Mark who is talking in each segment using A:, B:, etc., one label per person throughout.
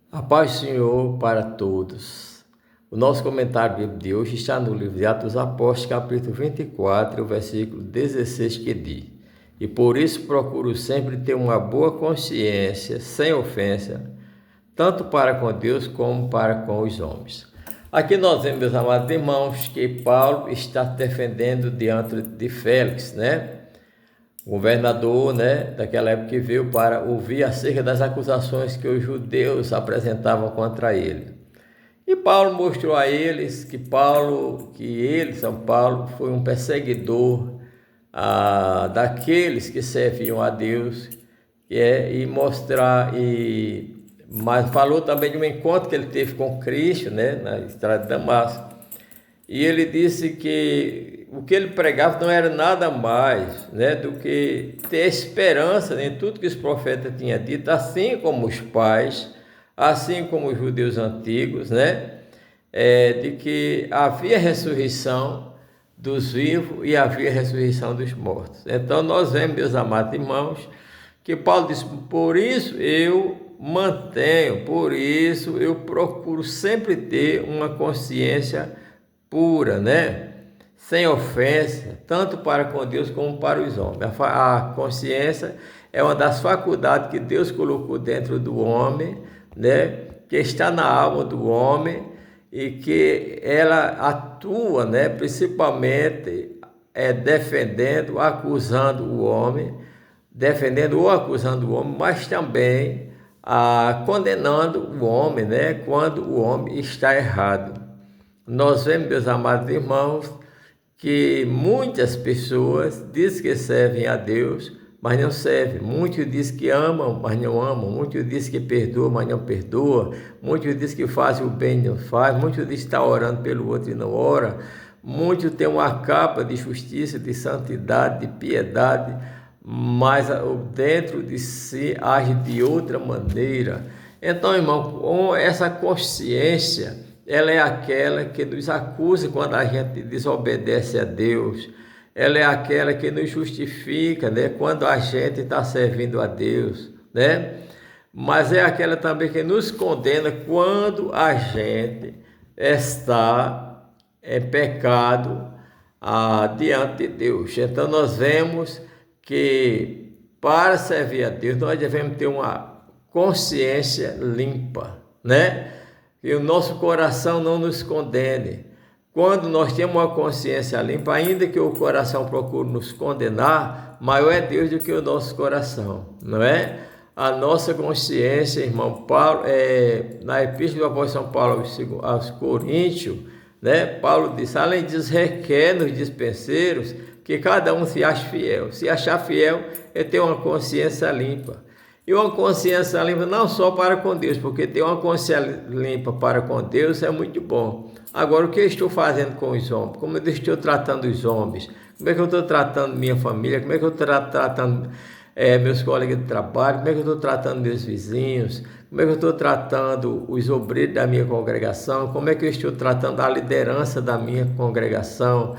A: A paz do Senhor para todos. O nosso comentário bíblico de hoje está no livro de Atos dos Apóstolos, capítulo 24, versículo 16, que diz: E por isso procuro sempre ter uma boa consciência, sem ofensa, tanto para com Deus como para com os homens. Aqui nós vemos, meus amados irmãos, que Paulo está defendendo diante de Félix, o governador, daquela época, que veio para ouvir acerca das acusações que os judeus apresentavam contra ele. E Paulo mostrou a eles que São Paulo, foi um perseguidor daqueles que serviam a Deus, mas falou também de um encontro que ele teve com Cristo, na estrada de Damasco. E ele disse que o que ele pregava não era nada mais, do que ter esperança em tudo que os profetas tinham dito, assim como os pais, assim como os judeus antigos, de que havia ressurreição dos vivos e havia ressurreição dos mortos. Então nós vemos, meus amados irmãos, que Paulo disse: por isso eu procuro sempre ter uma consciência pura, sem ofensa, tanto para com Deus como para os homens. A consciência é uma das faculdades que Deus colocou dentro do homem, que está na alma do homem, e que ela atua, principalmente defendendo, acusando o homem, mas também condenando o homem, quando o homem está errado. Nós vemos, meus amados irmãos, que muitas pessoas dizem que servem a Deus, mas não servem. Muitos dizem que amam, mas não amam. Muitos dizem que perdoam, mas não perdoam. Muitos dizem que fazem o bem e não fazem. Muitos dizem que estão orando pelo outro e não oram. Muitos têm uma capa de justiça, de santidade, de piedade, mas dentro de si age de outra maneira. Então, irmão, com essa consciência, ela é aquela que nos acusa quando a gente desobedece a Deus. Ela é aquela que nos justifica, quando a gente está servindo a Deus, Mas é aquela também que nos condena quando a gente está em pecado diante de Deus. Então nós vemos que para servir a Deus nós devemos ter uma consciência limpa, que o nosso coração não nos condene. Quando nós temos uma consciência limpa, ainda que o coração procure nos condenar, maior é Deus do que o nosso coração, não é? A nossa consciência, irmão Paulo, na Epístola do Apóstolo São Paulo aos Coríntios, Paulo disse: além disso, requer nos dispenseiros que cada um se ache fiel. Se achar fiel, é ter uma consciência limpa. E uma consciência limpa não só para com Deus, porque ter uma consciência limpa para com Deus é muito bom. Agora, o que eu estou fazendo com os homens? Como eu estou tratando os homens? Como é que eu estou tratando minha família? Como é que eu estou tratando meus colegas de trabalho? Como é que eu estou tratando meus vizinhos? Como é que eu estou tratando os obreiros da minha congregação? Como é que eu estou tratando a liderança da minha congregação?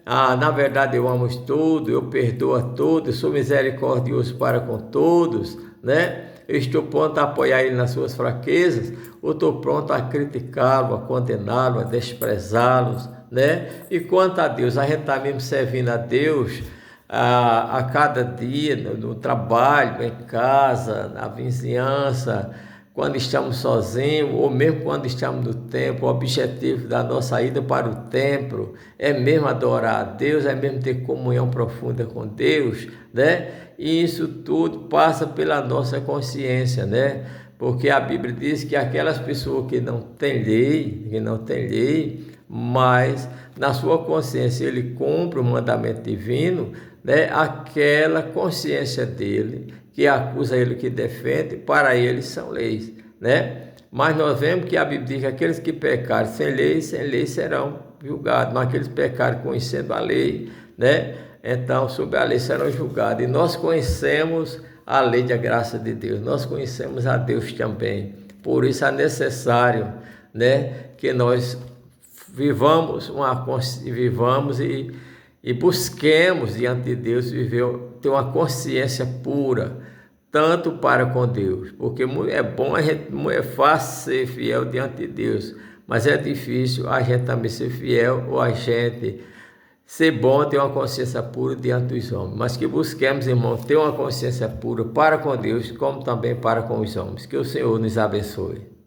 A: Na verdade eu amo todos, eu perdoo a todos, eu sou misericordioso para com todos, Eu estou pronto a apoiar ele nas suas fraquezas, ou estou pronto a criticá-lo, a condená-lo, a desprezá-los, E quanto a Deus, a gente está mesmo servindo a Deus a cada dia, no trabalho, em casa, na vizinhança, quando estamos sozinhos, ou mesmo quando estamos no templo. O objetivo da nossa ida para o templo é mesmo adorar a Deus, é mesmo ter comunhão profunda com Deus, E isso tudo passa pela nossa consciência, Porque a Bíblia diz que aquelas pessoas que não têm lei, mas na sua consciência ele cumpre o mandamento divino, aquela consciência dele, que acusa ele, que defende, para eles são leis, Mas nós vemos que a Bíblia diz que aqueles que pecarem sem lei serão julgados, mas aqueles que pecarem conhecendo a lei, então sob a lei serão julgados. E nós conhecemos a lei da graça de Deus, nós conhecemos a Deus também. Por isso é necessário, que nós vivamos e busquemos diante de Deus ter uma consciência pura, tanto para com Deus, porque é bom, é fácil ser fiel diante de Deus, mas é difícil a gente também ser fiel ou a gente ser bom, ter uma consciência pura diante dos homens, mas que busquemos, irmão, ter uma consciência pura para com Deus, como também para com os homens. Que o Senhor nos abençoe.